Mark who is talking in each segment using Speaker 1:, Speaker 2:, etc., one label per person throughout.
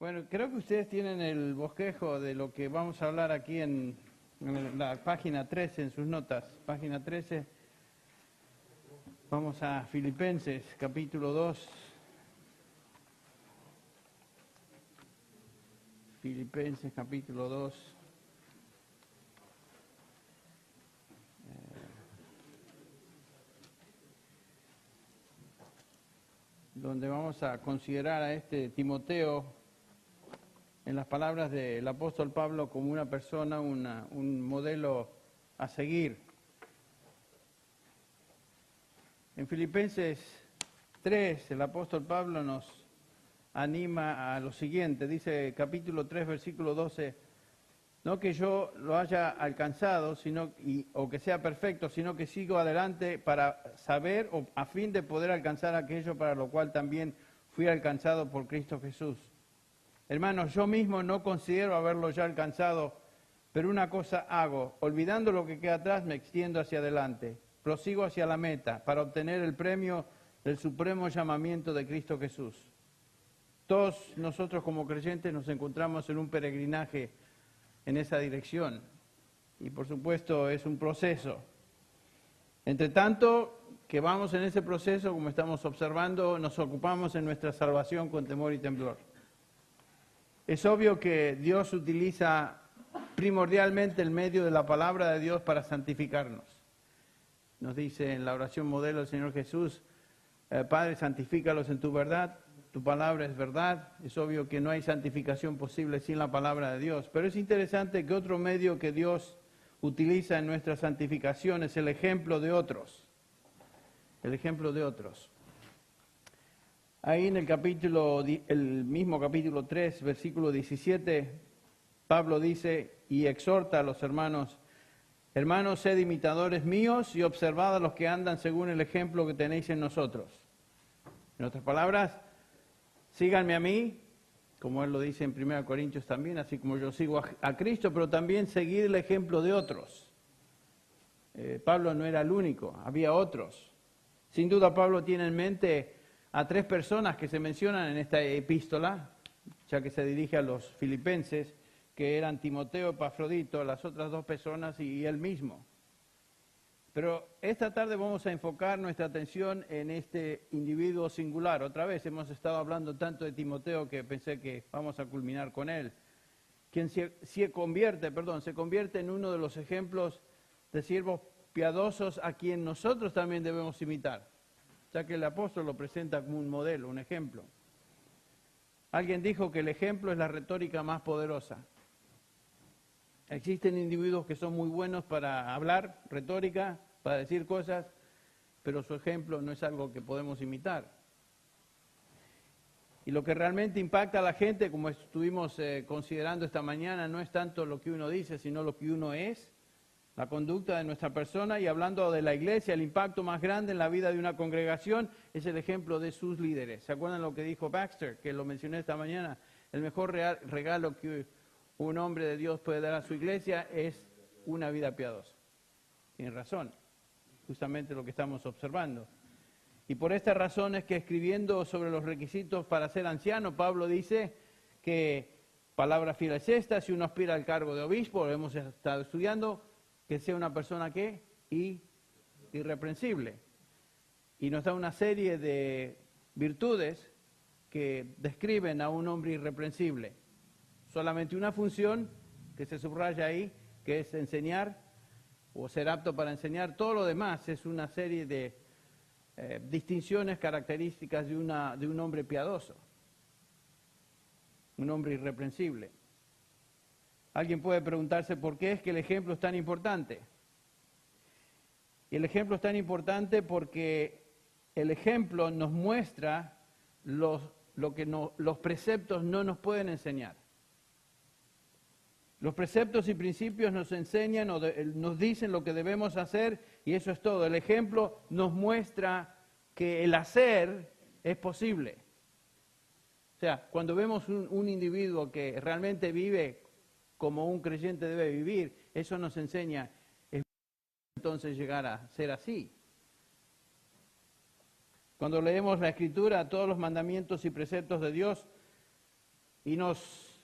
Speaker 1: Bueno, creo que ustedes tienen el bosquejo de lo que vamos a hablar aquí en la página 13, en sus notas. Página 13, vamos a Filipenses, capítulo 2. Filipenses, capítulo 2. Donde vamos a considerar a este Timoteo, en las palabras del apóstol Pablo, como una persona, un modelo a seguir. En Filipenses 3, el apóstol Pablo nos anima a lo siguiente, dice capítulo 3, versículo 12, no que yo lo haya alcanzado, o que sea perfecto, sino que sigo adelante para saber, o a fin de poder alcanzar aquello para lo cual también fui alcanzado por Cristo Jesús. Hermanos, yo mismo no considero haberlo ya alcanzado, pero una cosa hago, olvidando lo que queda atrás, me extiendo hacia adelante, prosigo hacia la meta, para obtener el premio del supremo llamamiento de Cristo Jesús. Todos nosotros como creyentes nos encontramos en un peregrinaje en esa dirección, y por supuesto es un proceso. Entre tanto que vamos en ese proceso, como estamos observando, nos ocupamos en nuestra salvación con temor y temblor. Es obvio que Dios utiliza primordialmente el medio de la palabra de Dios para santificarnos. Nos dice en la oración modelo del Señor Jesús, Padre, santifícalos en tu verdad, tu palabra es verdad. Es obvio que no hay santificación posible sin la palabra de Dios, pero es interesante que otro medio que Dios utiliza en nuestra santificación es el ejemplo de otros. El ejemplo de otros. Ahí en el mismo capítulo 3, versículo 17, Pablo dice y exhorta a los hermanos, hermanos, sed imitadores míos y observad a los que andan según el ejemplo que tenéis en nosotros. En otras palabras, síganme a mí, como él lo dice en 1 Corintios también, así como yo sigo a Cristo, pero también seguir el ejemplo de otros. Pablo no era el único, había otros. Sin duda Pablo tiene en mente a 3 personas que se mencionan en esta epístola, ya que se dirige a los filipenses, que eran Timoteo, Epafrodito, las otras 2 personas y él mismo. Pero esta tarde vamos a enfocar nuestra atención en este individuo singular. Otra vez hemos estado hablando tanto de Timoteo que pensé que vamos a culminar con él, quien se convierte en uno de los ejemplos de siervos piadosos a quien nosotros también debemos imitar, ya que el apóstol lo presenta como un modelo, un ejemplo. Alguien dijo que el ejemplo es la retórica más poderosa. Existen individuos que son muy buenos para hablar, retórica, para decir cosas, pero su ejemplo no es algo que podemos imitar. Y lo que realmente impacta a la gente, como estuvimos considerando esta mañana, no es tanto lo que uno dice, sino lo que uno es, la conducta de nuestra persona. Y hablando de la iglesia, el impacto más grande en la vida de una congregación es el ejemplo de sus líderes. ¿Se acuerdan lo que dijo Baxter, que lo mencioné esta mañana? El mejor regalo que un hombre de Dios puede dar a su iglesia es una vida piadosa. Tiene razón, justamente lo que estamos observando. Y por esta razón es que escribiendo sobre los requisitos para ser anciano, Pablo dice que palabra fiel es esta: si uno aspira al cargo de obispo, lo hemos estado estudiando, que sea una persona que irreprensible. Y nos da una serie de virtudes que describen a un hombre irreprensible. Solamente una función que se subraya ahí, que es enseñar o ser apto para enseñar. Todo lo demás es una serie de distinciones, características de un hombre piadoso, un hombre irreprensible. Alguien puede preguntarse por qué es que el ejemplo es tan importante. Y el ejemplo es tan importante porque el ejemplo nos muestra los preceptos no nos pueden enseñar. Los preceptos y principios nos enseñan o nos dicen lo que debemos hacer y eso es todo. El ejemplo nos muestra que el hacer es posible. O sea, cuando vemos un individuo que realmente vive como un creyente debe vivir, eso nos enseña entonces llegar a ser así. Cuando leemos la Escritura, todos los mandamientos y preceptos de Dios y nos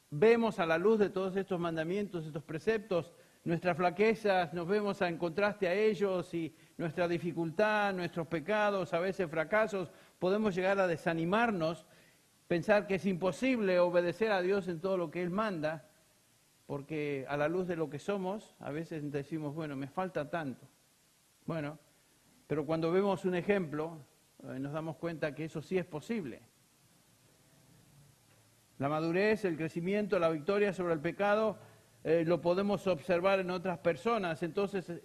Speaker 1: vemos a la luz de todos estos mandamientos, estos preceptos, nuestras flaquezas, nos vemos en contraste a ellos y nuestra dificultad, nuestros pecados, a veces fracasos, podemos llegar a desanimarnos, pensar que es imposible obedecer a Dios en todo lo que Él manda, porque a la luz de lo que somos, a veces decimos, bueno, me falta tanto. Bueno, pero cuando vemos un ejemplo, nos damos cuenta que eso sí es posible. La madurez, el crecimiento, la victoria sobre el pecado, lo podemos observar en otras personas. Entonces,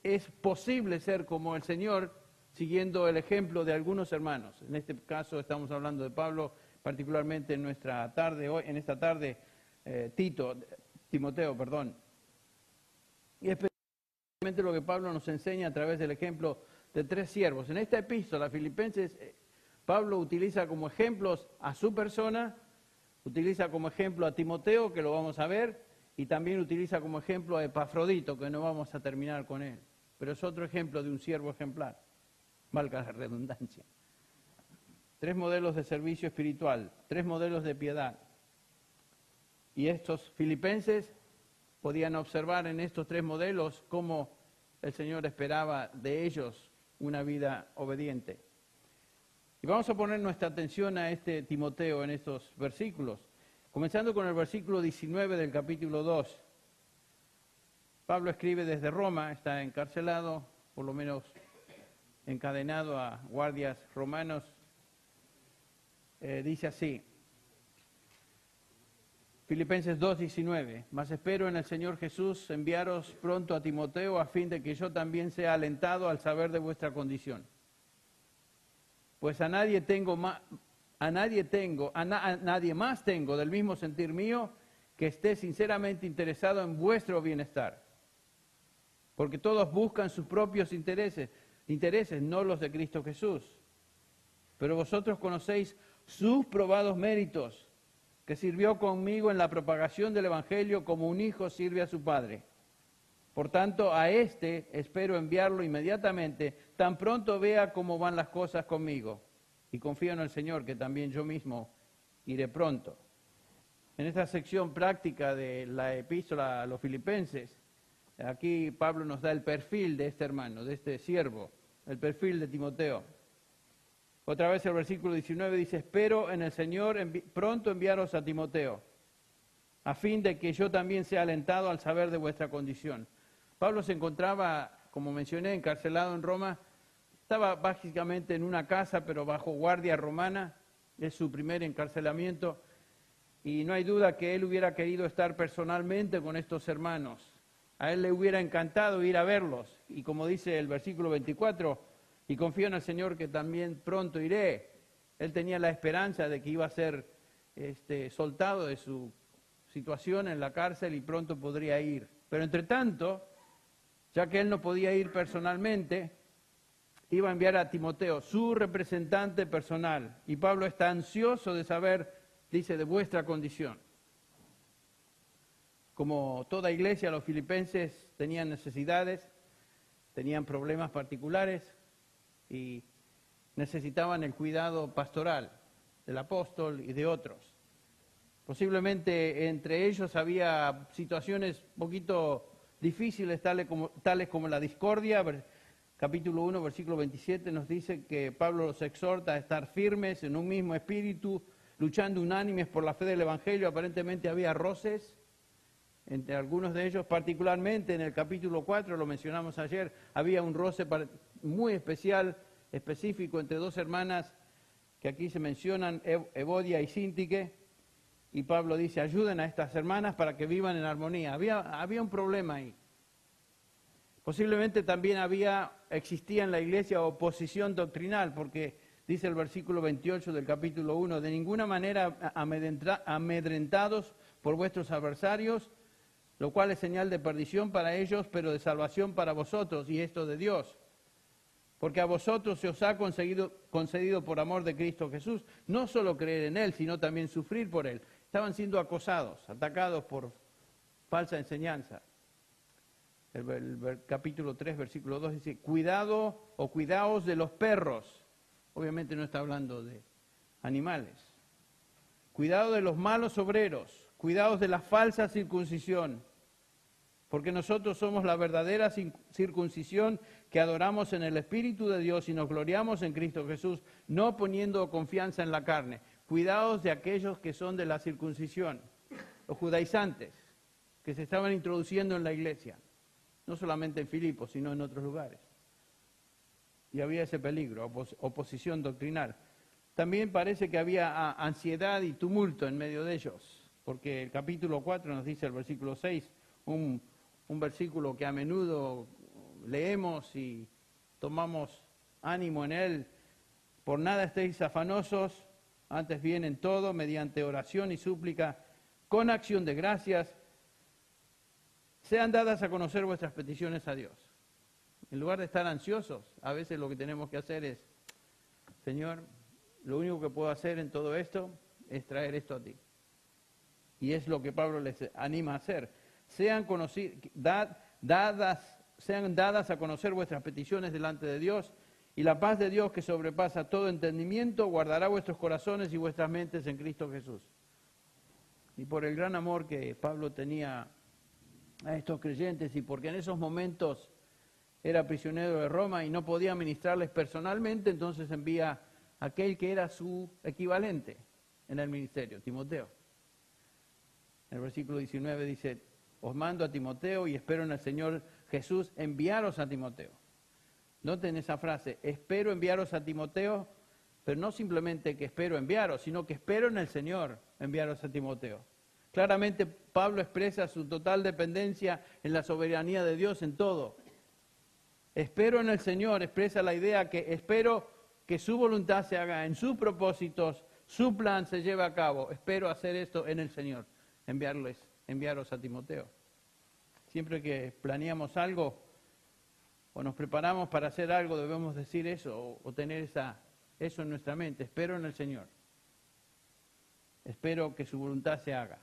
Speaker 1: es posible ser como el Señor, siguiendo el ejemplo de algunos hermanos. En este caso estamos hablando de Pablo, particularmente en esta tarde, Timoteo. Y especialmente lo que Pablo nos enseña a través del ejemplo de 3 siervos. En esta epístola a Filipenses, Pablo utiliza como ejemplos a su persona, utiliza como ejemplo a Timoteo, que lo vamos a ver, y también utiliza como ejemplo a Epafrodito, que no vamos a terminar con él. Pero es otro ejemplo de un siervo ejemplar, valga la redundancia. 3 modelos de servicio espiritual, 3 modelos de piedad. Y estos filipenses podían observar en estos 3 modelos cómo el Señor esperaba de ellos una vida obediente. Y vamos a poner nuestra atención a este Timoteo en estos versículos, comenzando con el versículo 19 del capítulo 2. Pablo escribe desde Roma, está encarcelado, por lo menos encadenado a guardias romanos. Dice así, Filipenses 2:19, mas espero en el Señor Jesús enviaros pronto a Timoteo a fin de que yo también sea alentado al saber de vuestra condición. Pues a nadie más tengo del mismo sentir mío que esté sinceramente interesado en vuestro bienestar. Porque todos buscan sus propios intereses, no los de Cristo Jesús. Pero vosotros conocéis sus probados méritos, que sirvió conmigo en la propagación del Evangelio como un hijo sirve a su padre. Por tanto, a este espero enviarlo inmediatamente, tan pronto vea cómo van las cosas conmigo. Y confío en el Señor, que también yo mismo iré pronto. En esta sección práctica de la epístola a los filipenses, aquí Pablo nos da el perfil de este hermano, de este siervo, el perfil de Timoteo. Otra vez el versículo 19 dice, espero en el Señor pronto enviaros a Timoteo, a fin de que yo también sea alentado al saber de vuestra condición. Pablo se encontraba, como mencioné, encarcelado en Roma. Estaba básicamente en una casa, pero bajo guardia romana. Es su primer encarcelamiento. Y no hay duda que él hubiera querido estar personalmente con estos hermanos. A él le hubiera encantado ir a verlos. Y como dice el versículo 24, y confío en el Señor que también pronto iré. Él tenía la esperanza de que iba a ser soltado de su situación en la cárcel y pronto podría ir. Pero entre tanto, ya que él no podía ir personalmente, iba a enviar a Timoteo, su representante personal. Y Pablo está ansioso de saber, dice, de vuestra condición. Como toda iglesia, los filipenses tenían necesidades, tenían problemas particulares y necesitaban el cuidado pastoral del apóstol y de otros. Posiblemente entre ellos había situaciones un poquito difíciles, tales como la discordia. Capítulo 1, versículo 27 nos dice que Pablo los exhorta a estar firmes en un mismo espíritu, luchando unánimes por la fe del Evangelio. Aparentemente había roces entre algunos de ellos, particularmente en el capítulo 4, lo mencionamos ayer, había un roce muy específico entre 2 hermanas que aquí se mencionan, Evodia y Síntique, y Pablo dice, ayuden a estas hermanas para que vivan en armonía. Había un problema ahí. Posiblemente también existía en la iglesia oposición doctrinal, porque dice el versículo 28 del capítulo 1, de ninguna manera amedrentados por vuestros adversarios, lo cual es señal de perdición para ellos, pero de salvación para vosotros, y esto de Dios. Porque a vosotros se os ha concedido por amor de Cristo Jesús, no solo creer en Él, sino también sufrir por Él. Estaban siendo acosados, atacados por falsa enseñanza. El capítulo 3, versículo 2 dice, cuidaos de los perros. Obviamente no está hablando de animales. Cuidado de los malos obreros, cuidados de la falsa circuncisión, porque nosotros somos la verdadera circuncisión que adoramos en el Espíritu de Dios y nos gloriamos en Cristo Jesús, no poniendo confianza en la carne. Cuidados de aquellos que son de la circuncisión, los judaizantes, que se estaban introduciendo en la iglesia, no solamente en Filipos, sino en otros lugares. Y había ese peligro, oposición doctrinal. También parece que había ansiedad y tumulto en medio de ellos, porque el capítulo 4 nos dice el versículo 6, un versículo que a menudo leemos y tomamos ánimo en él. Por nada estéis afanosos, antes bien en todo, mediante oración y súplica, con acción de gracias, sean dadas a conocer vuestras peticiones a Dios. En lugar de estar ansiosos, a veces lo que tenemos que hacer es, Señor, lo único que puedo hacer en todo esto es traer esto a ti. Y es lo que Pablo les anima a hacer. Sean dadas a conocer vuestras peticiones delante de Dios, y la paz de Dios que sobrepasa todo entendimiento guardará vuestros corazones y vuestras mentes en Cristo Jesús. Y por el gran amor que Pablo tenía a estos creyentes y porque en esos momentos era prisionero de Roma y no podía ministrarles personalmente, entonces envía a aquel que era su equivalente en el ministerio, Timoteo. En el versículo 19 dice, os mando a Timoteo y espero en el Señor Jesús enviaros a Timoteo. Noten esa frase, espero enviaros a Timoteo, pero no simplemente que espero enviaros, sino que espero en el Señor enviaros a Timoteo. Claramente Pablo expresa su total dependencia en la soberanía de Dios en todo. Espero en el Señor, expresa la idea que espero que su voluntad se haga en sus propósitos, su plan se lleve a cabo. Espero hacer esto en el Señor, enviaros a Timoteo. Siempre que planeamos algo o nos preparamos para hacer algo, debemos decir eso o tener eso en nuestra mente. Espero en el Señor. Espero que su voluntad se haga.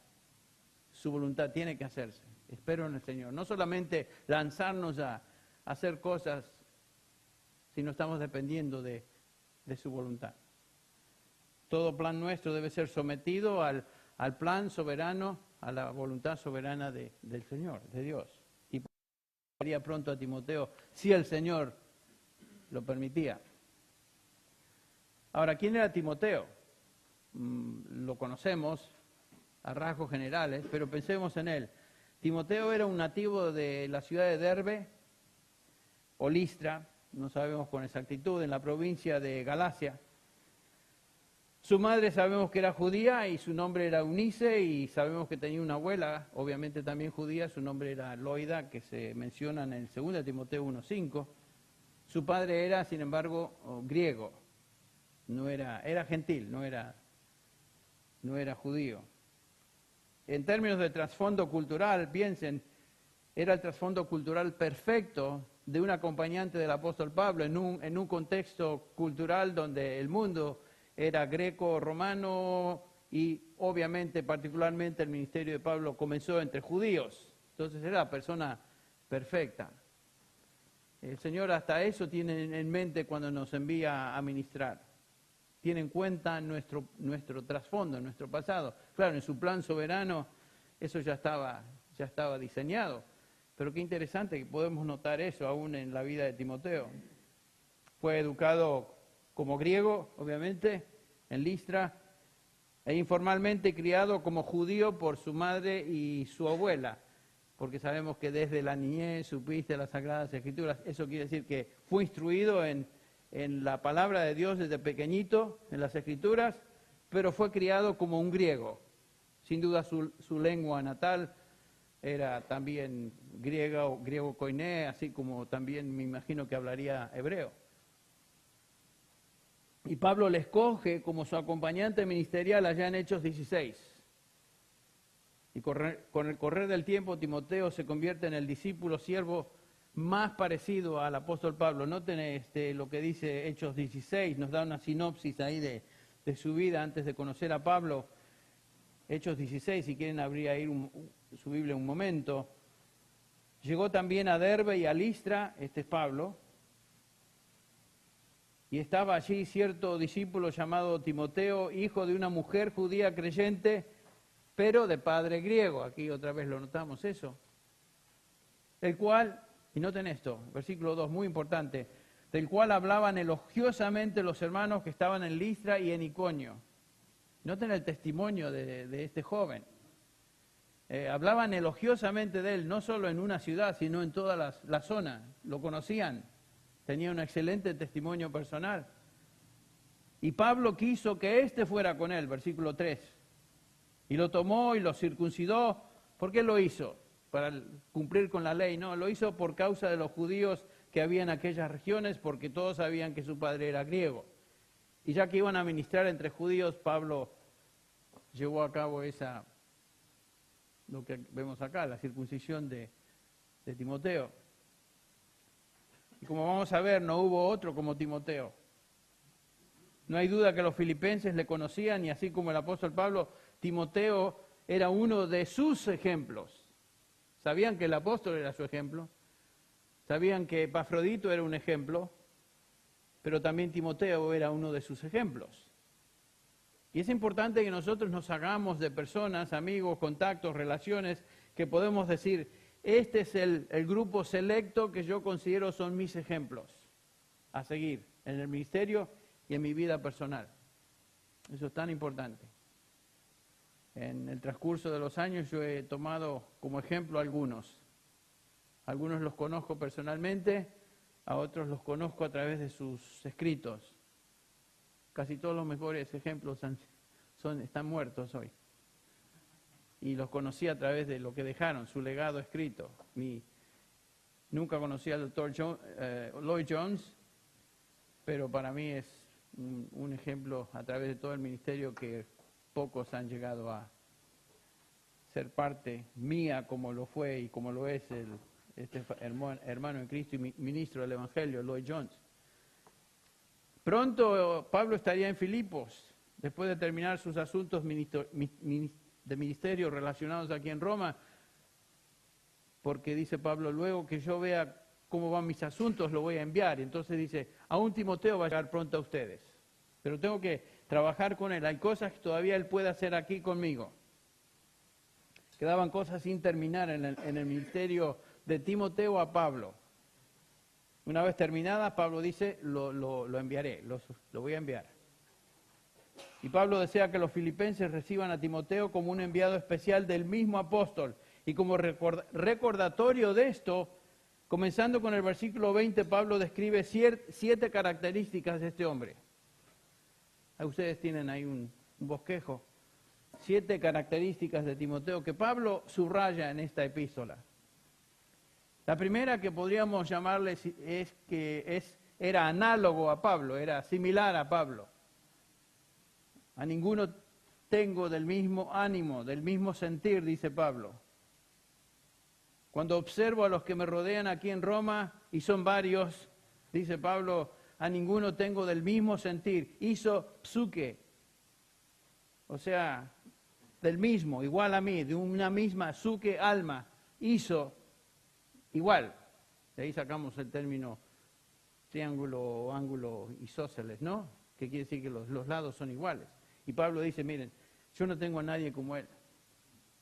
Speaker 1: Su voluntad tiene que hacerse. Espero en el Señor. No solamente lanzarnos a hacer cosas, sino estamos dependiendo de su voluntad. Todo plan nuestro debe ser sometido al plan soberano, a la voluntad soberana del Señor, de Dios. Y haría pronto a Timoteo, si el Señor lo permitía. Ahora, ¿quién era Timoteo? Lo conocemos a rasgos generales, pero pensemos en él. Timoteo era un nativo de la ciudad de Derbe, o Listra, no sabemos con exactitud, en la provincia de Galacia. Su madre sabemos que era judía y su nombre era Eunice, y sabemos que tenía una abuela, obviamente también judía, su nombre era Loida, que se menciona en el 2 Timoteo 1:5. Su padre era, sin embargo, griego, era gentil, no era judío. En términos de trasfondo cultural, piensen, era el trasfondo cultural perfecto de un acompañante del apóstol Pablo en un contexto cultural donde el mundo era greco-romano y obviamente, particularmente, el ministerio de Pablo comenzó entre judíos. Entonces era la persona perfecta. El Señor hasta eso tiene en mente cuando nos envía a ministrar. Tiene en cuenta nuestro trasfondo, nuestro pasado. Claro, en su plan soberano eso ya estaba diseñado. Pero qué interesante que podemos notar eso aún en la vida de Timoteo. Fue educado como griego, obviamente, en Listra, e informalmente criado como judío por su madre y su abuela, porque sabemos que desde la niñez supiste las Sagradas Escrituras. Eso quiere decir que fue instruido en la palabra de Dios desde pequeñito, en las Escrituras, pero fue criado como un griego. Sin duda su lengua natal era también griega o griego koiné, así como también me imagino que hablaría hebreo. Y Pablo le escoge como su acompañante ministerial allá en Hechos 16. Y con el correr del tiempo, Timoteo se convierte en el discípulo siervo más parecido al apóstol Pablo. Noten lo que dice Hechos 16, nos da una sinopsis ahí de su vida antes de conocer a Pablo. Hechos 16, si quieren abrir ahí su Biblia un momento. Llegó también a Derbe y a Listra, este es Pablo, Y estaba allí cierto discípulo llamado Timoteo, hijo de una mujer judía creyente, pero de padre griego. Aquí otra vez lo notamos eso. El cual, y noten esto, versículo 2, muy importante, del cual hablaban elogiosamente los hermanos que estaban en Listra y en Iconio. Noten el testimonio de este joven. Hablaban elogiosamente de él, no solo en una ciudad, sino en toda la zona. Lo conocían. Tenía un excelente testimonio personal. Y Pablo quiso que éste fuera con él, versículo 3. Y lo tomó y lo circuncidó. ¿Por qué lo hizo? Para cumplir con la ley. No, lo hizo por causa de los judíos que había en aquellas regiones, porque todos sabían que su padre era griego. Y ya que iban a ministrar entre judíos, Pablo llevó a cabo lo que vemos acá, la circuncisión de Timoteo. Y como vamos a ver, no hubo otro como Timoteo. No hay duda que los filipenses le conocían y así como el apóstol Pablo, Timoteo era uno de sus ejemplos. Sabían que el apóstol era su ejemplo, sabían que Epafrodito era un ejemplo, pero también Timoteo era uno de sus ejemplos. Y es importante que nosotros nos hagamos de personas, amigos, contactos, relaciones, que podemos decir, este es el grupo selecto que yo considero son mis ejemplos a seguir en el ministerio y en mi vida personal. Eso es tan importante. En el transcurso de los años yo he tomado como ejemplo algunos. Algunos los conozco personalmente, a otros los conozco a través de sus escritos. Casi todos los mejores ejemplos están muertos hoy. Y los conocí a través de lo que dejaron, su legado escrito. Nunca conocí al doctor Lloyd Jones, pero para mí es un ejemplo a través de todo el ministerio que pocos han llegado a ser parte mía como lo fue y como lo es este hermano en Cristo y ministro del Evangelio, Lloyd Jones. Pronto Pablo estaría en Filipos, después de terminar sus asuntos de ministerio relacionados aquí en Roma, porque dice Pablo, luego que yo vea cómo van mis asuntos, lo voy a enviar. Y entonces dice, aún Timoteo va a llegar pronto a ustedes, pero tengo que trabajar con él. Hay cosas que todavía él puede hacer aquí conmigo. Quedaban cosas sin terminar en el ministerio de Timoteo a Pablo. Una vez terminada, Pablo dice, lo enviaré, lo voy a enviar. Y Pablo desea que los filipenses reciban a Timoteo como un enviado especial del mismo apóstol. Y como recordatorio de esto, comenzando con el versículo 20, Pablo describe 7 características de este hombre. Ustedes tienen ahí un bosquejo. 7 características de Timoteo que Pablo subraya en esta epístola. La primera que podríamos llamarle es que era análogo a Pablo, era similar a Pablo. A ninguno tengo del mismo ánimo, del mismo sentir, dice Pablo. Cuando observo a los que me rodean aquí en Roma, y son varios, dice Pablo, a ninguno tengo del mismo sentir. Iso psuke, o sea, del mismo, igual a mí, de una misma psuke, alma, iso, igual. De ahí sacamos el término triángulo, ángulo, isósceles, ¿no? Que quiere decir que los lados son iguales. Y Pablo dice, miren, yo no tengo a nadie como él.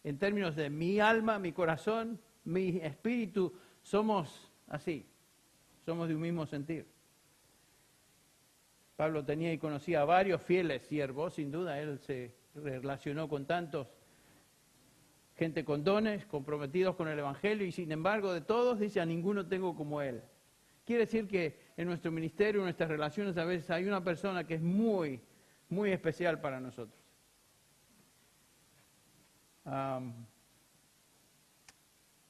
Speaker 1: En términos de mi alma, mi corazón, mi espíritu, somos así, somos de un mismo sentir. Pablo tenía y conocía a varios fieles siervos, sin duda, él se relacionó con tantos, gente con dones, comprometidos con el Evangelio, y sin embargo de todos dice, a ninguno tengo como él. Quiere decir que en nuestro ministerio, en nuestras relaciones, a veces hay una persona que es muy, muy especial para nosotros.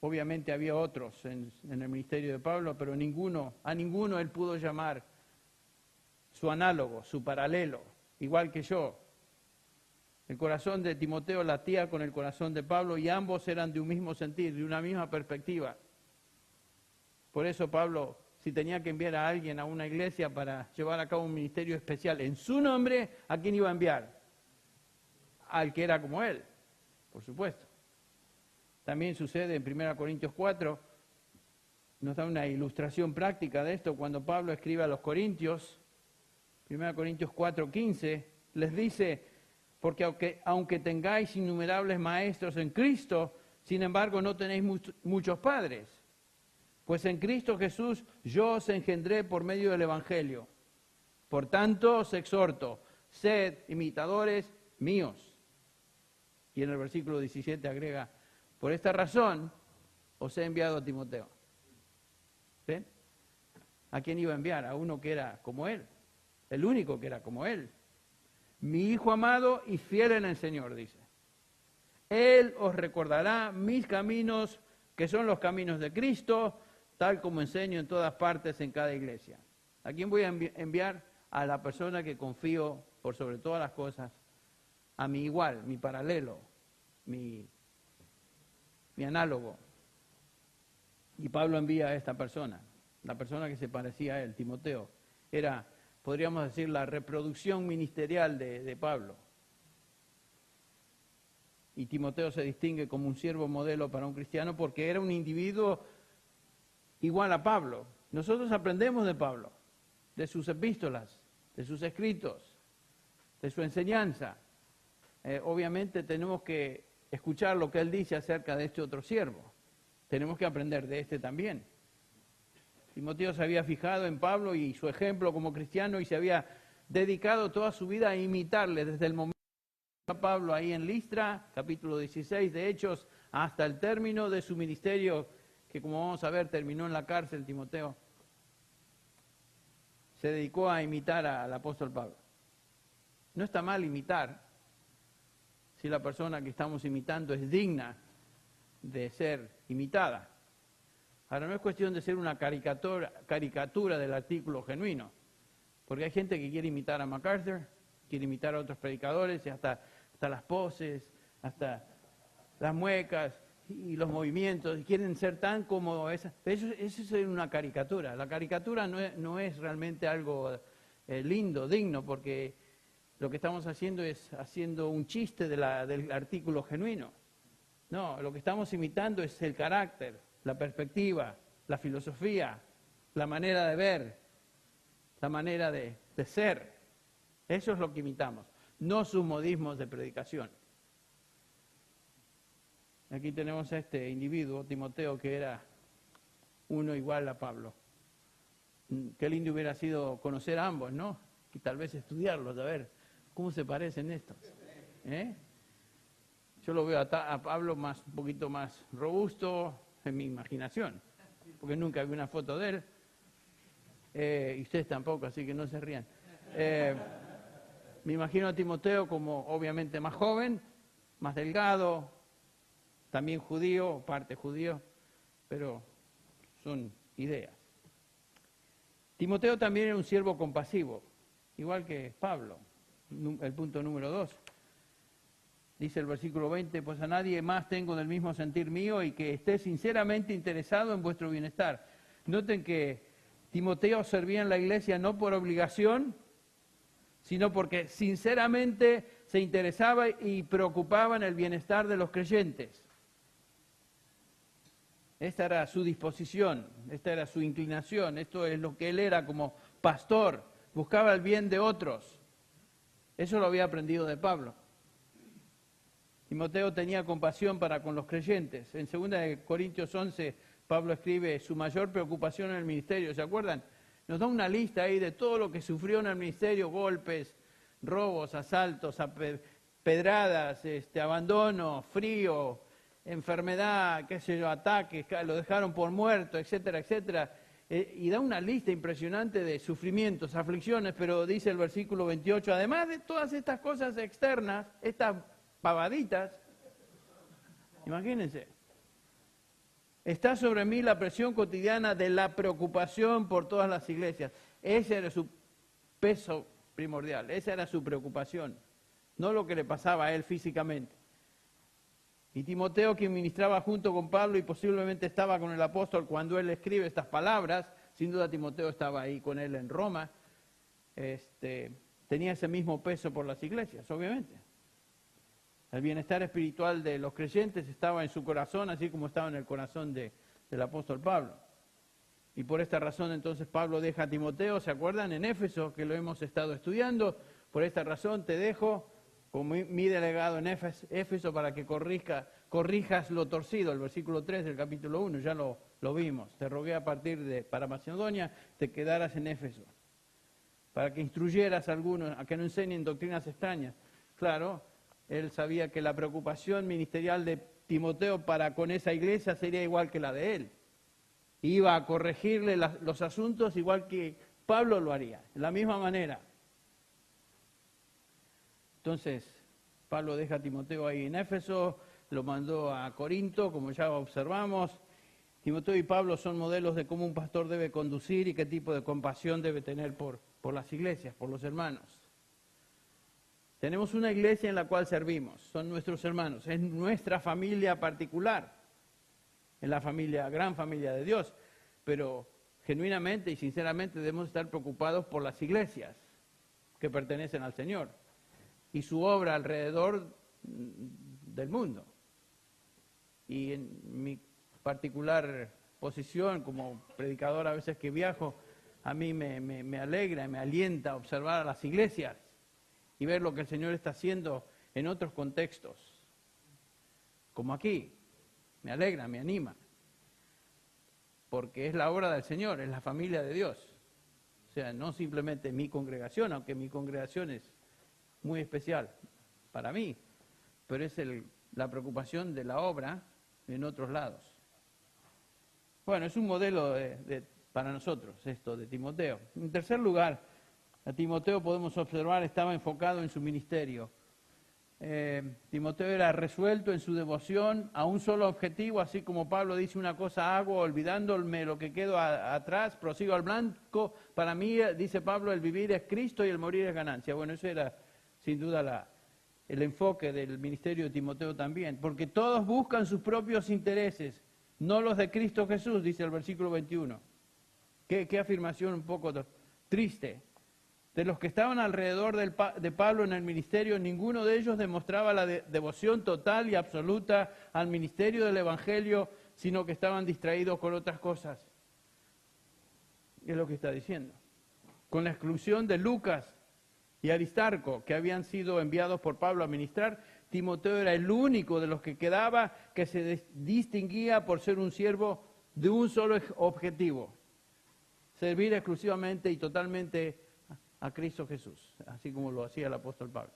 Speaker 1: Obviamente había otros en el ministerio de Pablo, pero a ninguno él pudo llamar su análogo, su paralelo, igual que yo. El corazón de Timoteo latía con el corazón de Pablo y ambos eran de un mismo sentir, de una misma perspectiva. Por eso Pablo, si tenía que enviar a alguien a una iglesia para llevar a cabo un ministerio especial en su nombre, ¿a quién iba a enviar? Al que era como él, por supuesto. También sucede en 1 Corintios 4, nos da una ilustración práctica de esto, cuando Pablo escribe a los Corintios, 1 Corintios 4:15, les dice, porque aunque tengáis innumerables maestros en Cristo, sin embargo no tenéis muchos padres. Pues en Cristo Jesús yo os engendré por medio del Evangelio. Por tanto os exhorto, sed imitadores míos. Y en el versículo 17 agrega, por esta razón os he enviado a Timoteo. ¿Ven? ¿A quién iba a enviar? A uno que era como él, el único que era como él. Mi hijo amado y fiel en el Señor, dice. Él os recordará mis caminos, que son los caminos de Cristo, tal como enseño en todas partes en cada iglesia. ¿A quién voy a enviar? A la persona que confío por sobre todas las cosas, a mi igual, mi paralelo, mi análogo. Y Pablo envía a esta persona, la persona que se parecía a él, Timoteo. Era, podríamos decir, la reproducción ministerial de Pablo. Y Timoteo se distingue como un siervo modelo para un cristiano porque era un individuo igual a Pablo. Nosotros aprendemos de Pablo, de sus epístolas, de sus escritos, de su enseñanza. Obviamente tenemos que escuchar lo que él dice acerca de este otro siervo. Tenemos que aprender de este también. Timoteo se había fijado en Pablo y su ejemplo como cristiano y se había dedicado toda su vida a imitarle desde el momento a Pablo ahí en Listra, capítulo 16 de Hechos, hasta el término de su ministerio, que como vamos a ver terminó en la cárcel. Timoteo se dedicó a imitar al apóstol Pablo. No está mal imitar si la persona que estamos imitando es digna de ser imitada. Ahora no es cuestión de ser una caricatura del artículo genuino, porque hay gente que quiere imitar a MacArthur, quiere imitar a otros predicadores, y hasta las poses, hasta las muecas y los movimientos, y quieren ser tan como esa. Eso es una caricatura. La caricatura no es realmente algo lindo, digno, porque lo que estamos haciendo es haciendo un chiste del artículo genuino. No, lo que estamos imitando es el carácter, la perspectiva, la filosofía, la manera de ver, la manera de ser. Eso es lo que imitamos, no sus modismos de predicación. Aquí tenemos a este individuo, Timoteo, que era uno igual a Pablo. Qué lindo hubiera sido conocer a ambos, ¿no? Y tal vez estudiarlos, a ver cómo se parecen estos. Yo lo veo a Pablo un poquito más robusto en mi imaginación, porque nunca vi una foto de él, y ustedes tampoco, así que no se rían. Me imagino a Timoteo como obviamente más joven, más delgado, también judío, parte judío, pero son ideas. Timoteo también era un siervo compasivo, igual que Pablo, el punto número 2. Dice el versículo 20, pues a nadie más tengo del mismo sentir mío y que esté sinceramente interesado en vuestro bienestar. Noten que Timoteo servía en la iglesia no por obligación, sino porque sinceramente se interesaba y preocupaba en el bienestar de los creyentes. Esta era su disposición, esta era su inclinación, esto es lo que él era como pastor, buscaba el bien de otros. Eso lo había aprendido de Pablo. Timoteo tenía compasión para con los creyentes. En 2 Corintios 11, Pablo escribe su mayor preocupación en el ministerio. ¿Se acuerdan? Nos da una lista ahí de todo lo que sufrió en el ministerio: golpes, robos, asaltos, pedradas, abandono, frío, enfermedad, qué sé yo, ataques, lo dejaron por muerto, etcétera, etcétera. Y da una lista impresionante de sufrimientos, aflicciones, pero dice el versículo 28, además de todas estas cosas externas, estas pavaditas, imagínense, está sobre mí la presión cotidiana de la preocupación por todas las iglesias. Ese era su peso primordial, esa era su preocupación, no lo que le pasaba a él físicamente. Y Timoteo, quien ministraba junto con Pablo y posiblemente estaba con el apóstol cuando él escribe estas palabras, sin duda Timoteo estaba ahí con él en Roma, tenía ese mismo peso por las iglesias, obviamente. El bienestar espiritual de los creyentes estaba en su corazón, así como estaba en el corazón del apóstol Pablo. Y por esta razón entonces Pablo deja a Timoteo, ¿se acuerdan? En Éfeso, que lo hemos estado estudiando. Por esta razón te dejo como mi delegado en Éfeso para que corrijas lo torcido, el versículo 3 del capítulo 1, ya lo vimos. Te rogué para Macedonia, te quedaras en Éfeso, para que instruyeras a algunos, a que no enseñen doctrinas extrañas. Claro, él sabía que la preocupación ministerial de Timoteo para con esa iglesia sería igual que la de él. Iba a corregirle los asuntos igual que Pablo lo haría, de la misma manera. Entonces, Pablo deja a Timoteo ahí en Éfeso, lo mandó a Corinto, como ya observamos. Timoteo y Pablo son modelos de cómo un pastor debe conducir y qué tipo de compasión debe tener por las iglesias, por los hermanos. Tenemos una iglesia en la cual servimos, son nuestros hermanos, es nuestra familia particular. En la familia, gran familia de Dios, pero genuinamente y sinceramente debemos estar preocupados por las iglesias que pertenecen al Señor y su obra alrededor del mundo. Y en mi particular posición como predicador, a veces que viajo, a mí me alegra y me alienta observar a las iglesias y ver lo que el Señor está haciendo en otros contextos, como aquí. Me alegra, me anima, porque es la obra del Señor, es la familia de Dios. O sea, no simplemente mi congregación, aunque mi congregación es muy especial para mí, pero es la preocupación de la obra en otros lados. Bueno, es un modelo para nosotros esto de Timoteo. En tercer lugar, a Timoteo podemos observar estaba enfocado en su ministerio. Timoteo era resuelto en su devoción a un solo objetivo, así como Pablo dice: una cosa hago, olvidándome lo que quedo atrás, prosigo al blanco. Para mí, dice Pablo, el vivir es Cristo y el morir es ganancia. Bueno, eso era sin duda el enfoque del ministerio de Timoteo también, porque todos buscan sus propios intereses, no los de Cristo Jesús, dice el versículo 21. Qué afirmación un poco triste. De los que estaban alrededor de Pablo en el ministerio, ninguno de ellos demostraba la devoción total y absoluta al ministerio del Evangelio, sino que estaban distraídos con otras cosas. Es lo que está diciendo. Con la exclusión de Lucas y Aristarco, que habían sido enviados por Pablo a ministrar, Timoteo era el único de los que quedaba que se distinguía por ser un siervo de un solo objetivo: servir exclusivamente y totalmente a Cristo Jesús, así como lo hacía el apóstol Pablo.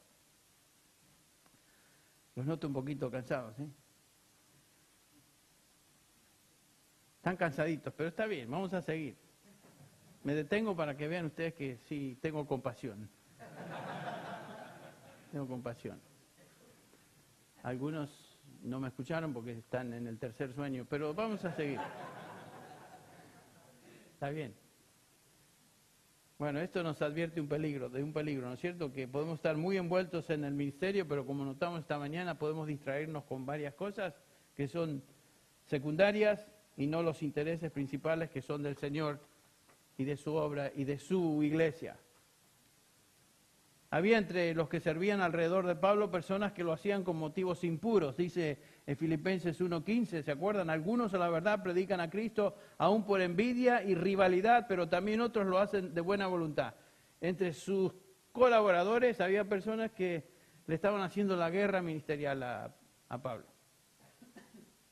Speaker 1: Los noto un poquito cansados, ¿eh? Están cansaditos, pero está bien, vamos a seguir. Me detengo para que vean ustedes que sí, tengo compasión. Tengo compasión. Algunos no me escucharon porque están en el tercer sueño, pero vamos a seguir. Está bien. Bueno, esto nos advierte de un peligro, ¿no es cierto? Que podemos estar muy envueltos en el ministerio, pero como notamos esta mañana, podemos distraernos con varias cosas que son secundarias y no los intereses principales que son del Señor y de su obra y de su iglesia. Había entre los que servían alrededor de Pablo personas que lo hacían con motivos impuros. Dice en Filipenses 1:15, ¿se acuerdan? Algunos a la verdad predican a Cristo aún por envidia y rivalidad, pero también otros lo hacen de buena voluntad. Entre sus colaboradores había personas que le estaban haciendo la guerra ministerial a Pablo.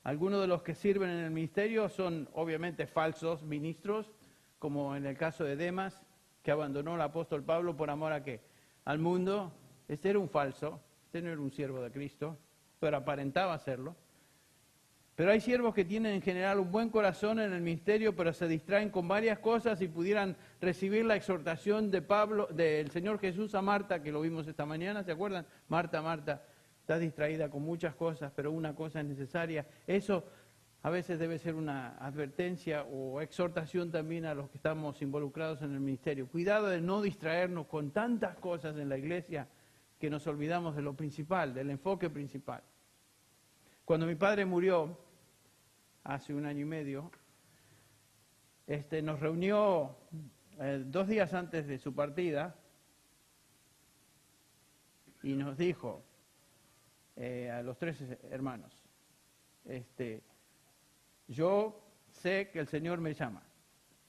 Speaker 1: Algunos de los que sirven en el ministerio son obviamente falsos ministros, como en el caso de Demas, que abandonó al apóstol Pablo por amor a ¿qué? Al mundo. Este era un falso, este no era un siervo de Cristo, pero aparentaba serlo. Pero hay siervos que tienen en general un buen corazón en el ministerio, pero se distraen con varias cosas y pudieran recibir la exhortación de Pablo, del Señor Jesús a Marta, que lo vimos esta mañana, ¿se acuerdan? Marta, Marta, estás distraída con muchas cosas, pero una cosa es necesaria. Eso a veces debe ser una advertencia o exhortación también a los que estamos involucrados en el ministerio. Cuidado de no distraernos con tantas cosas en la iglesia que nos olvidamos de lo principal, del enfoque principal. Cuando mi padre murió, hace 1 año y medio, nos reunió 2 días antes de su partida y nos dijo a los 3 hermanos, yo sé que el Señor me llama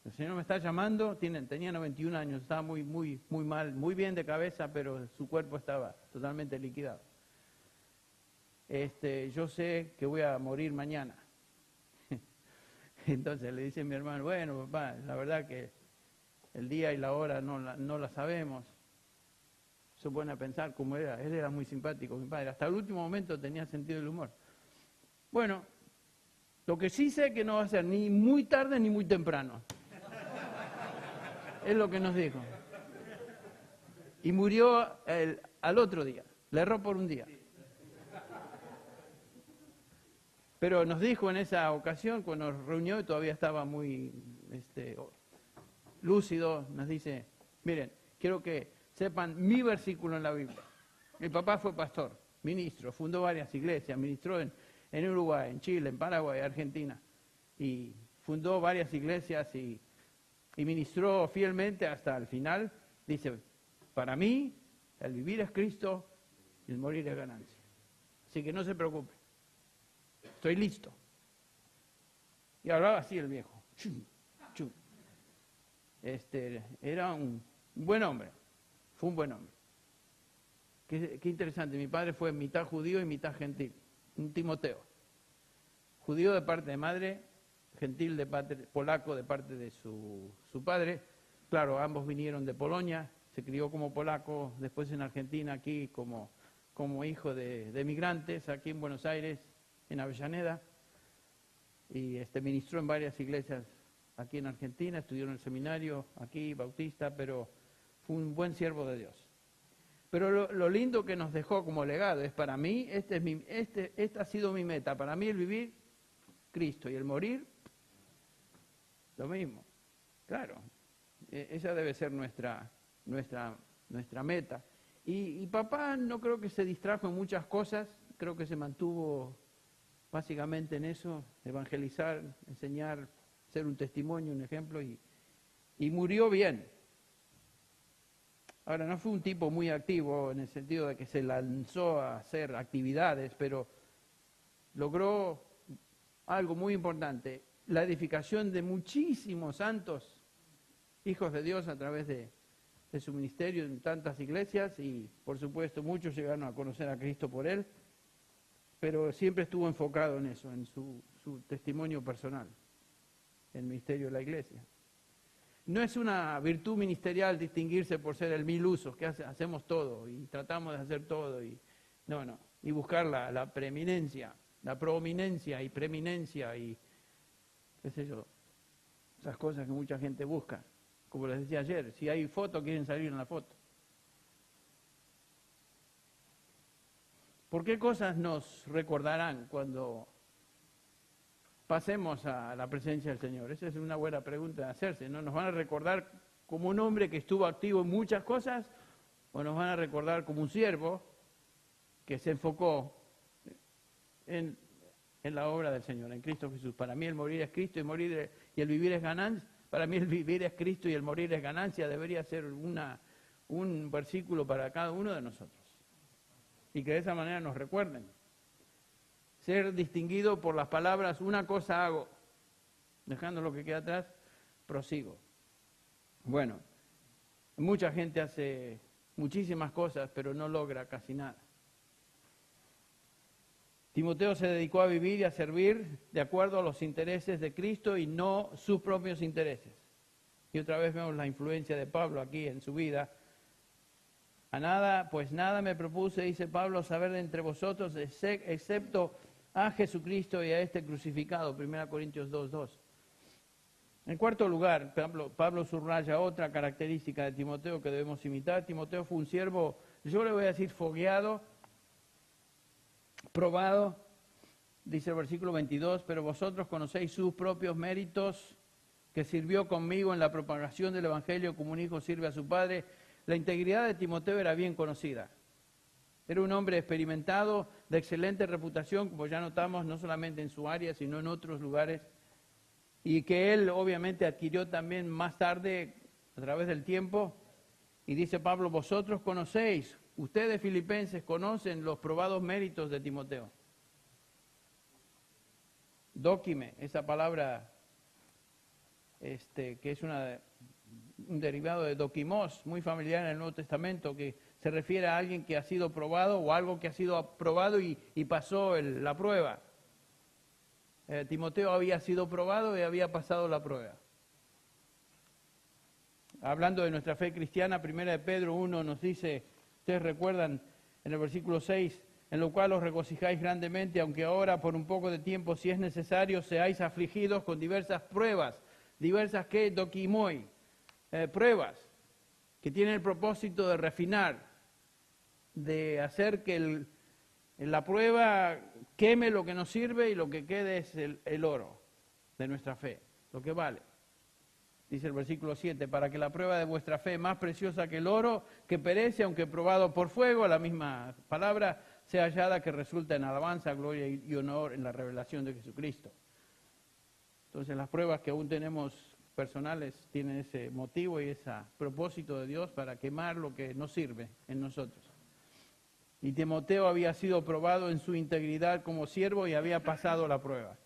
Speaker 1: El Señor me está llamando, tenía 91 años, estaba muy mal, muy bien de cabeza, pero su cuerpo estaba totalmente liquidado. Yo sé que voy a morir mañana. Entonces le dice mi hermano, bueno, papá, la verdad que el día y la hora no la sabemos. Se pone a pensar cómo era. Él era muy simpático, mi padre. Hasta el último momento tenía sentido del humor. Bueno, lo que sí sé que no va a ser ni muy tarde ni muy temprano. Es lo que nos dijo. Y murió al otro día. Le erró por un día. Pero nos dijo en esa ocasión, cuando nos reunió, y todavía estaba muy lúcido, nos dice, miren, quiero que sepan mi versículo en la Biblia. Mi papá fue pastor, ministro, fundó varias iglesias, ministró en Uruguay, en Chile, en Paraguay, Argentina. Y fundó varias iglesias y ministró fielmente hasta el final. Dice, para mí, el vivir es Cristo y el morir es ganancia. Así que no se preocupe. Estoy listo. Y hablaba así el viejo. Chum, chum. Era un buen hombre. Fue un buen hombre. Qué interesante. Mi padre fue mitad judío y mitad gentil. Un Timoteo. Judío de parte de madre, gentil de parte, polaco de parte de su padre. Claro, ambos vinieron de Polonia. Se crió como polaco, después en Argentina, aquí como hijo de migrantes, aquí en Buenos Aires, en Avellaneda, y ministró en varias iglesias aquí en Argentina, estudió en el seminario aquí, bautista, pero fue un buen siervo de Dios. Pero lo lindo que nos dejó como legado es, para mí, esta ha sido mi meta, para mí el vivir, Cristo, y el morir, lo mismo. Claro, esa debe ser nuestra meta. Y papá no creo que se distrajo en muchas cosas, creo que se mantuvo básicamente en eso, evangelizar, enseñar, ser un testimonio, un ejemplo, y murió bien. Ahora, no fue un tipo muy activo en el sentido de que se lanzó a hacer actividades, pero logró algo muy importante, la edificación de muchísimos santos, hijos de Dios a través de su ministerio en tantas iglesias, y por supuesto muchos llegaron a conocer a Cristo por él, pero siempre estuvo enfocado en eso, en su testimonio personal, el ministerio de la iglesia. No es una virtud ministerial distinguirse por ser el mil usos, que hacemos todo y tratamos de hacer todo, y buscar la preeminencia, la prominencia y preeminencia y qué sé yo, esas cosas que mucha gente busca. Como les decía ayer, si hay foto, quieren salir en la foto. ¿Por qué cosas nos recordarán cuando pasemos a la presencia del Señor? Esa es una buena pregunta de hacerse, ¿no? ¿Nos van a recordar como un hombre que estuvo activo en muchas cosas, o nos van a recordar como un siervo que se enfocó en la obra del Señor, en Cristo Jesús? Para mí el morir es Cristo y el vivir es ganancia. Para mí el vivir es Cristo y el morir es ganancia. Debería ser un versículo para cada uno de nosotros. Y que de esa manera nos recuerden. Ser distinguido por las palabras, una cosa hago, dejando lo que queda atrás, prosigo. Bueno, mucha gente hace muchísimas cosas, pero no logra casi nada. Timoteo se dedicó a vivir y a servir de acuerdo a los intereses de Cristo y no sus propios intereses. Y otra vez vemos la influencia de Pablo aquí en su vida. Pues nada me propuse, dice Pablo, saber de entre vosotros, excepto a Jesucristo y a este crucificado. 1 Corintios 2:2. En cuarto lugar, Pablo subraya otra característica de Timoteo que debemos imitar. Timoteo fue un siervo, yo le voy a decir fogueado, probado, dice el versículo 22, pero vosotros conocéis sus propios méritos, que sirvió conmigo en la propagación del Evangelio como un hijo sirve a su padre. La integridad de Timoteo era bien conocida. Era un hombre experimentado, de excelente reputación, como ya notamos, no solamente en su área, sino en otros lugares, y que él obviamente adquirió también más tarde a través del tiempo. Y dice Pablo, vosotros conocéis, ustedes filipenses conocen los probados méritos de Timoteo. Dóquime, esa palabra que es un derivado de dokimos, muy familiar en el Nuevo Testamento, que se refiere a alguien que ha sido probado o algo que ha sido aprobado y pasó la prueba. Timoteo había sido probado y había pasado la prueba. Hablando de nuestra fe cristiana, 1 de Pedro 1 nos dice, ustedes recuerdan en el versículo 6, en lo cual os regocijáis grandemente, aunque ahora por un poco de tiempo, si es necesario, seáis afligidos con diversas pruebas, diversas que dokimoi, pruebas, que tienen el propósito de refinar, de hacer que la prueba queme lo que nos sirve y lo que quede es el oro de nuestra fe, lo que vale. Dice el versículo 7, para que la prueba de vuestra fe, más preciosa que el oro, que perece, aunque probado por fuego, la misma palabra, sea hallada que resulta en alabanza, gloria y honor en la revelación de Jesucristo. Entonces las pruebas que aún tenemos personales tienen ese motivo y ese propósito de Dios para quemar lo que nos sirve en nosotros. Y Timoteo había sido probado en su integridad como siervo y había pasado la prueba.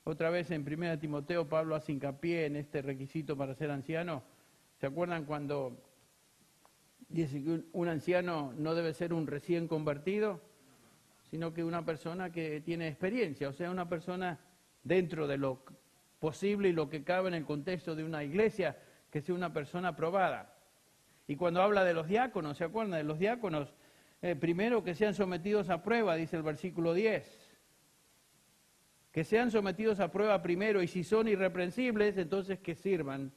Speaker 1: Otra vez en 1 Timoteo Pablo hace hincapié en este requisito para ser anciano. ¿Se acuerdan cuando dice que un anciano no debe ser un recién convertido, sino que una persona que tiene experiencia, o sea, una persona dentro de lo posible y lo que cabe en el contexto de una iglesia, que sea una persona probada? Y cuando habla de los diáconos, ¿se acuerdan de los diáconos? Primero que sean sometidos a prueba, dice el versículo 10. Que sean sometidos a prueba primero, y si son irreprensibles, entonces que sirvan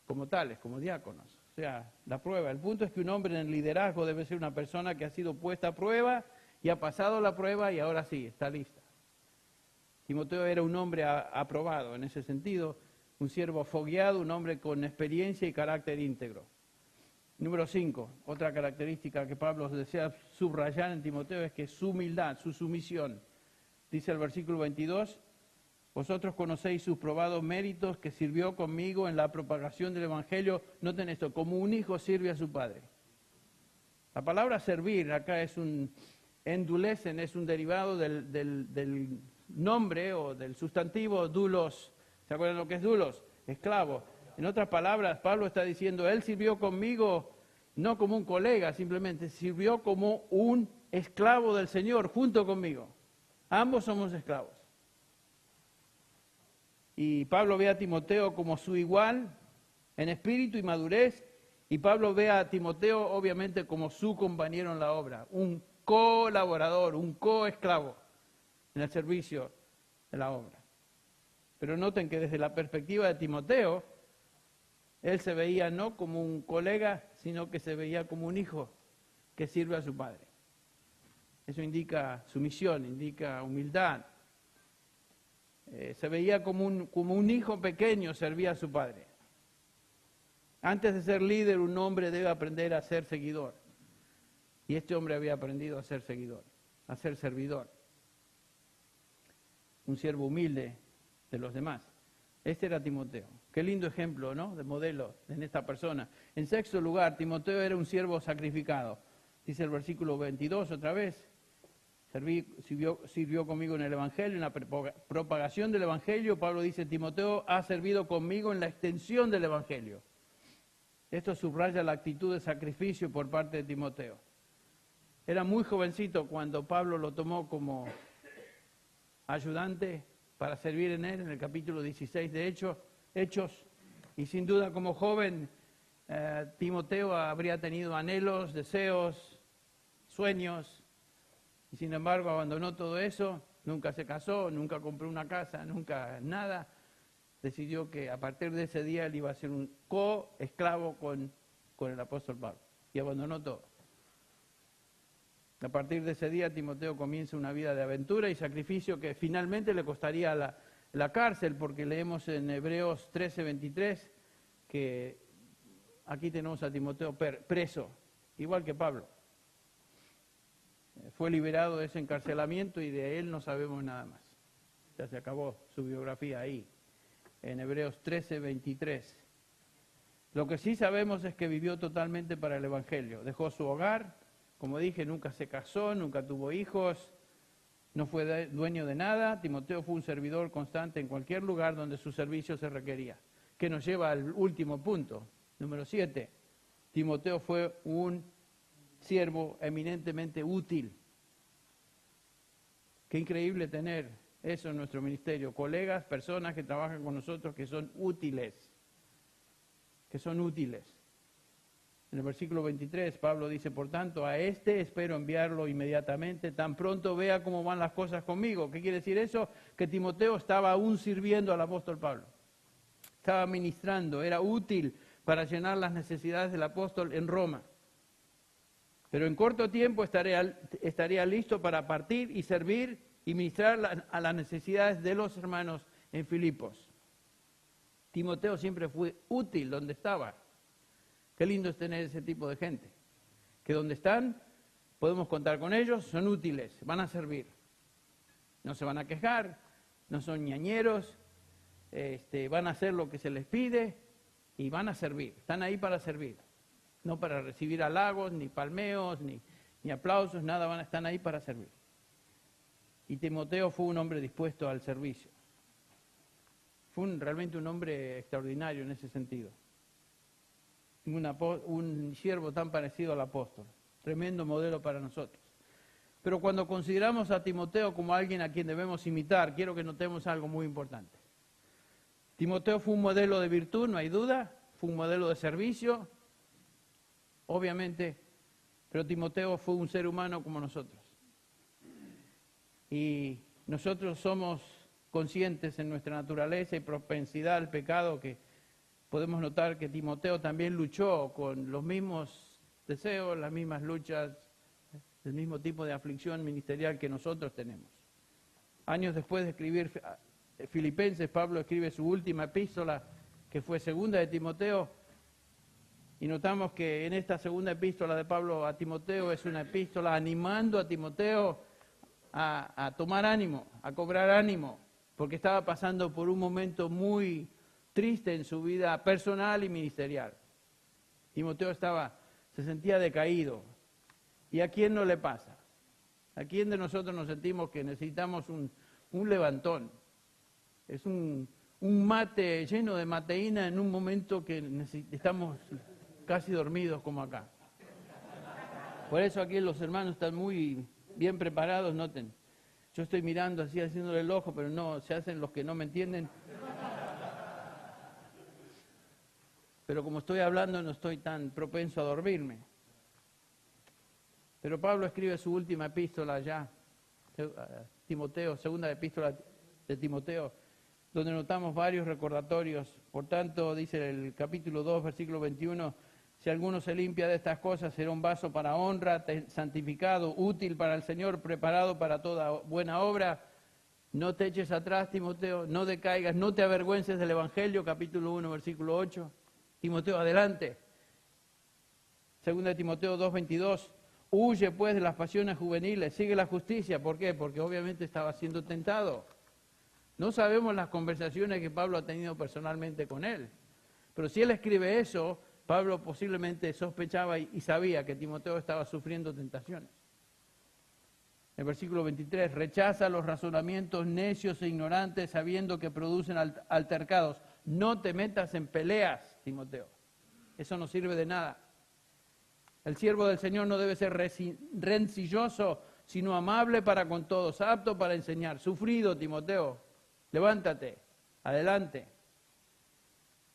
Speaker 1: como tales, como diáconos. O sea, la prueba. El punto es que un hombre en el liderazgo debe ser una persona que ha sido puesta a prueba y ha pasado la prueba y ahora sí, está lista. Timoteo era un hombre aprobado en ese sentido, un siervo fogueado, un hombre con experiencia y carácter íntegro. Número 5, otra característica que Pablo desea subrayar en Timoteo es que su humildad, su sumisión. Dice el versículo 22, vosotros conocéis sus probados méritos, que sirvió conmigo en la propagación del Evangelio. Noten esto, como un hijo sirve a su padre. La palabra servir acá es endulecen, es un derivado del nombre o del sustantivo doulos. ¿Se acuerdan lo que es doulos? Esclavo. En otras palabras, Pablo está diciendo, él sirvió conmigo no como un colega, simplemente sirvió como un esclavo del Señor junto conmigo. Ambos somos esclavos. Y Pablo ve a Timoteo como su igual en espíritu y madurez, y Pablo ve a Timoteo obviamente como su compañero en la obra, un colaborador, un coesclavo en el servicio de la obra. Pero noten que desde la perspectiva de Timoteo, él se veía no como un colega, sino que se veía como un hijo que sirve a su padre. Eso indica sumisión, indica humildad. Se veía como un hijo pequeño, servía a su padre. Antes de ser líder, un hombre debe aprender a ser seguidor. Y este hombre había aprendido a ser seguidor, a ser servidor. Un siervo humilde de los demás. Este era Timoteo. Qué lindo ejemplo, ¿no?, de modelo en esta persona. En sexto lugar, Timoteo era un siervo sacrificado. Dice el versículo 22 otra vez. Sirvió conmigo en el Evangelio, en la propagación del Evangelio. Pablo dice, Timoteo ha servido conmigo en la extensión del Evangelio. Esto subraya la actitud de sacrificio por parte de Timoteo. Era muy jovencito cuando Pablo lo tomó como ayudante para servir en él, en el capítulo 16 de Hechos. Y sin duda como joven, Timoteo habría tenido anhelos, deseos, sueños. Y sin embargo abandonó todo eso, nunca se casó, nunca compró una casa, nunca nada. Decidió que a partir de ese día él iba a ser un coesclavo con el apóstol Pablo. Y abandonó todo. A partir de ese día Timoteo comienza una vida de aventura y sacrificio que finalmente le costaría la cárcel, porque leemos en Hebreos 13:23 que aquí tenemos a Timoteo preso, igual que Pablo. Fue liberado de ese encarcelamiento y de él no sabemos nada más. Ya se acabó su biografía ahí, en Hebreos 13:23. Lo que sí sabemos es que vivió totalmente para el Evangelio. Dejó su hogar, como dije, nunca se casó, nunca tuvo hijos, No fue dueño de nada. Timoteo fue un servidor constante en cualquier lugar donde su servicio se requería. Que nos lleva al último punto, número 7. Timoteo fue un siervo eminentemente útil. Qué increíble tener eso en nuestro ministerio. Colegas, personas que trabajan con nosotros que son útiles. Que son útiles. En el versículo 23, Pablo dice, por tanto, a este espero enviarlo inmediatamente, tan pronto vea cómo van las cosas conmigo. ¿Qué quiere decir eso? Que Timoteo estaba aún sirviendo al apóstol Pablo. Estaba ministrando, era útil para llenar las necesidades del apóstol en Roma. Pero en corto tiempo estaría listo para partir y servir y ministrar a las necesidades de los hermanos en Filipos. Timoteo siempre fue útil donde estaba. Qué lindo es tener ese tipo de gente, que donde están podemos contar con ellos, son útiles, van a servir. No se van a quejar, no son ñañeros, van a hacer lo que se les pide y van a servir, están ahí para servir. No para recibir halagos, ni palmeos, ni aplausos, nada, están ahí para servir. Y Timoteo fue un hombre dispuesto al servicio. Fue realmente un hombre extraordinario en ese sentido. Un siervo tan parecido al apóstol. Tremendo modelo para nosotros. Pero cuando consideramos a Timoteo como alguien a quien debemos imitar, quiero que notemos algo muy importante. Timoteo fue un modelo de virtud, no hay duda. Fue un modelo de servicio, obviamente, pero Timoteo fue un ser humano como nosotros. Y nosotros somos conscientes en nuestra naturaleza y propensidad al pecado que podemos notar que Timoteo también luchó con los mismos deseos, las mismas luchas, el mismo tipo de aflicción ministerial que nosotros tenemos. Años después de escribir Filipenses, Pablo escribe su última epístola, que fue segunda de Timoteo, y notamos que en esta segunda epístola de Pablo a Timoteo es una epístola animando a Timoteo a tomar ánimo, a cobrar ánimo, porque estaba pasando por un momento muy triste en su vida personal y ministerial. Timoteo se sentía decaído. ¿Y a quién no le pasa? ¿A quién de nosotros nos sentimos que necesitamos un levantón? Es un mate lleno de mateína en un momento que estamos casi dormidos como acá. Por eso aquí los hermanos están muy bien preparados, noten. Yo estoy mirando así, haciéndole el ojo, pero no, se hacen los que no me entienden. Pero como estoy hablando no estoy tan propenso a dormirme. Pero Pablo escribe su última epístola ya, Timoteo, segunda epístola de Timoteo, donde notamos varios recordatorios. Por tanto, dice el capítulo 2, versículo 21, si alguno se limpia de estas cosas, será un vaso para honra, santificado, útil para el Señor, preparado para toda buena obra. No te eches atrás, Timoteo, no decaigas, no te avergüences del Evangelio, capítulo 1, versículo 8. Timoteo, adelante. Segunda de Timoteo 2:22. Huye pues de las pasiones juveniles, sigue la justicia. ¿Por qué? Porque obviamente estaba siendo tentado. No sabemos las conversaciones que Pablo ha tenido personalmente con él. Pero si él escribe eso, Pablo posiblemente sospechaba y sabía que Timoteo estaba sufriendo tentaciones. El versículo 23, rechaza los razonamientos necios e ignorantes sabiendo que producen altercados. No te metas en peleas, Timoteo. Eso no sirve de nada. El siervo del Señor no debe ser rencilloso, sino amable para con todos, apto para enseñar. Sufrido, Timoteo. Levántate, adelante.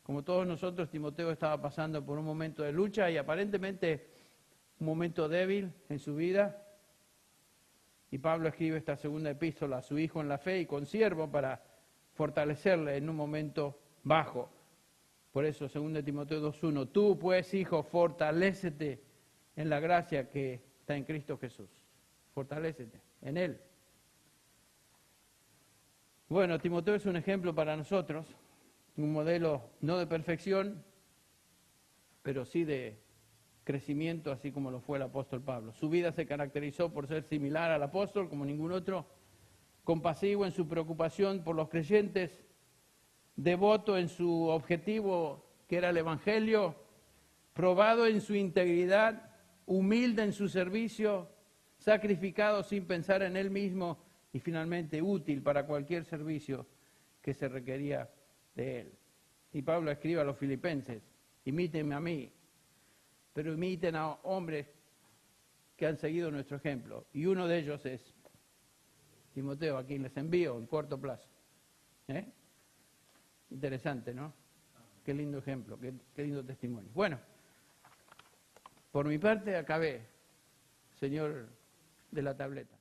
Speaker 1: Como todos nosotros, Timoteo estaba pasando por un momento de lucha y aparentemente un momento débil en su vida. Y Pablo escribe esta segunda epístola a su hijo en la fe y consiervo para fortalecerle en un momento bajo. Por eso, 2 Timoteo 2:1, tú pues, hijo, fortalécete en la gracia que está en Cristo Jesús. Fortalécete en Él. Bueno, Timoteo es un ejemplo para nosotros, un modelo no de perfección, pero sí de crecimiento, así como lo fue el apóstol Pablo. Su vida se caracterizó por ser similar al apóstol, como ningún otro, compasivo en su preocupación por los creyentes, devoto en su objetivo, que era el Evangelio, probado en su integridad, humilde en su servicio, sacrificado sin pensar en él mismo y finalmente útil para cualquier servicio que se requería de él. Y Pablo escribe a los filipenses, imítenme a mí, pero imiten a hombres que han seguido nuestro ejemplo. Y uno de ellos es Timoteo, a quien les envío en corto plazo. Interesante, ¿no? Qué lindo ejemplo, qué lindo testimonio. Bueno, por mi parte acabé, señor de la tableta.